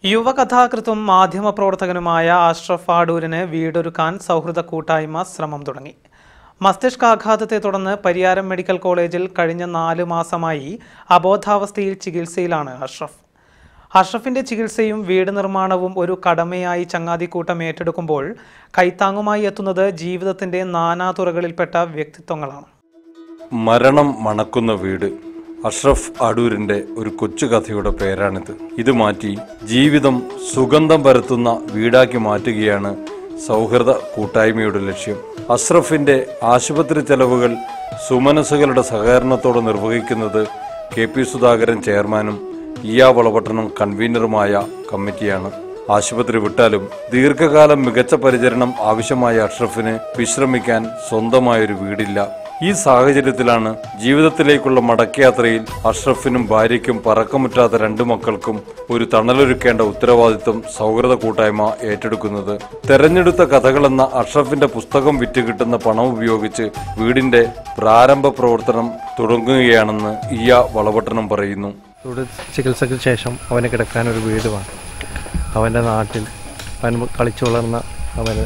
യുവകഥാകൃത്തും മാധ്യമപ്രവർത്തകനുമായ അഷ്റഫ് അടൂരിന് വീടൊരുക്കാൻ സൗഹൃദ കൂട്ടായ്മ ശ്രമം തുടങ്ങി. മസ്തിഷ്കാഘാതത്തെ തുടർന്ന് പരിയാരം മെഡിക്കൽ കോളേജിൽ കഴിഞ്ഞ 4 മാസമായി അബോധാവസ്ഥയിൽ ചികിത്സയിലാണ് അഷ്റഫ്. അഷ്റഫിന്റെ ചികിത്സയും വീട് നിർമ്മാണവും ഒരു കടമയായി ചങ്ങാതിക്കൂട്ടം ഏറ്റെടുക്കുമ്പോൾ കൈത്താങ്ങുമായി എത്തുന്നത് ജീവിതത്തിന്റെ നാനാതുറകളിൽപ്പെട്ട വ്യക്തിത്വങ്ങളാണ്. മരണം മണക്കുന്ന വീട് അഷ്റഫ് അടൂരിന്റെ ഒരു കൊച്ചു കഥയുടെ പേരാണിത്. ഇത് മാറ്റി ജീവിതം സുഗന്ധം പരത്തുന്ന വീടാക്കി മാറ്റുകയാണ് സൗഹൃദ കൂട്ടായ്മയുടെ ലക്ഷ്യം. അഷ്റഫിന്റെ ആശുപത്രി ചെലവുകൾ സുമനസുകളുടെ സഹകരണത്തോടെ നിർവഹിക്കുന്നത് KP സുധാകരൻ ചെയർമാനും വളപട്ടണം കൺവീനറുമായ കമ്മിറ്റിയാണ്. ആശുപത്രി വിട്ടാലും ദീർഘകാലം മികച്ച പരിചരണം ആവശ്യമായ അഷ്റഫിന് വിശ്രമിക്കാൻ സ്വന്തമായൊരു വീടില്ല. ഈ സാഹചര്യത്തിലാണ് ജീവിതത്തിലേക്കുള്ള മടക്കയാത്രയിൽ അഷ്റഫിനും ഭാര്യയ്ക്കും പറക്കമുറ്റാത്ത 2 മക്കൾക്കും ഒരു തണലൊരുക്കേണ്ട ഉത്തരവാദിത്വം സൗഹൃദ കൂട്ടായ്മ ഏറ്റെടുക്കുന്നത്. തെരഞ്ഞെടുത്ത കഥകളെന്ന അഷ്റഫിന്റെ പുസ്തകം വിറ്റ് കിട്ടുന്ന പണം ഉപയോഗിച്ച് വീടിന്റെ പ്രാരംഭ പ്രവർത്തനം തുടങ്ങുകയാണെന്ന് വളപട്ടണം പറയുന്നു. ചികിത്സയ്ക്ക് ശേഷം അവന് കിടക്കാൻ ഒരു വീട് വേണം. അവൻ്റെ നാട്ടിൽ അവൻ കളിച്ചു വളർന്ന അവൻ്റെ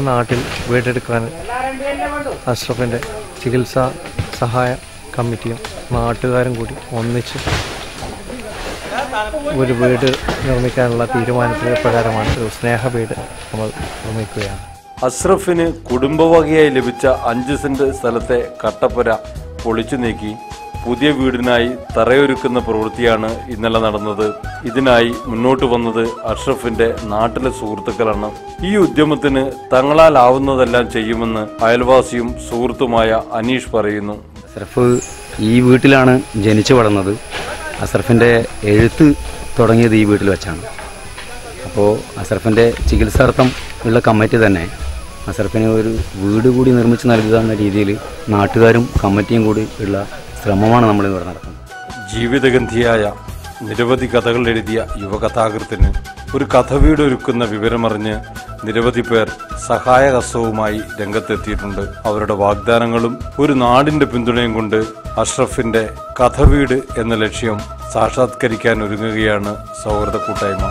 നാട്ടിൽ വീടെടുക്കാൻ അഷ്റഫിൻ്റെ ചികിത്സാ സഹായ കമ്മിറ്റിയും നാട്ടുകാരും കൂടി ഒന്നിച്ച് ഒരു വീട് നിർമ്മിക്കാനുള്ള തീരുമാനത്തിന് പ്രകാരമാണ് ഒരു സ്നേഹ വീട് നമ്മൾ നിർമ്മിക്കുകയാണ്. അഷ്റഫിന് കുടുംബവകയായി ലഭിച്ച 5 സെന്റ് സ്ഥലത്തെ കട്ടപ്പുര പൊളിച്ചു നീക്കി പുതിയ വീടിനായി തറയൊരുക്കുന്ന പ്രവൃത്തിയാണ് ഇന്നലെ നടന്നത്. ഇതിനായി മുന്നോട്ട് വന്നത് അഷ്റഫിന്റെ നാട്ടിലെ സുഹൃത്തുക്കളാണ്. ഈ ഉദ്യമത്തിന് തങ്ങളാലാവുന്നതെല്ലാം ചെയ്യുമെന്ന് അയൽവാസിയും സുഹൃത്തുമായ അനീഷ് പറയുന്നു. അഷ്റഫ് ഈ വീട്ടിലാണ് ജനിച്ചു വളർന്നത്. അഷ്റഫിന്റെ എഴുത്ത് തുടങ്ങിയത് ഈ വീട്ടിൽ വെച്ചാണ്. അപ്പോൾ അഷ്റഫിന്റെ ചികിത്സാർത്ഥം ഉള്ള കമ്മിറ്റി തന്നെ അഷ്റഫിന് ഒരു വീട് കൂടി നിർമ്മിച്ച് നൽകുക എന്ന രീതിയിൽ നാട്ടുകാരും കമ്മിറ്റിയും കൂടി ഉള്ള ശ്രമമാണ് നമ്മളിവിടെ നടത്തുന്നത്. ജീവിതഗന്ധിയായ നിരവധി കഥകൾ എഴുതിയ യുവകഥാകൃത്തിന് ഒരു കഥവീട് ഒരുക്കുന്ന വിവരമറിഞ്ഞ് നിരവധി പേർ സഹായഹസ്തവുമായി രംഗത്തെത്തിയിട്ടുണ്ട്. അവരുടെ വാഗ്ദാനങ്ങളും ഒരു നാടിന്റെ പിന്തുണയും കൊണ്ട് അഷ്റഫിന്റെ കഥവീട് എന്ന ലക്ഷ്യം സാക്ഷാത്കരിക്കാൻ ഒരുങ്ങുകയാണ് സൗഹൃദ കൂട്ടായ്മ.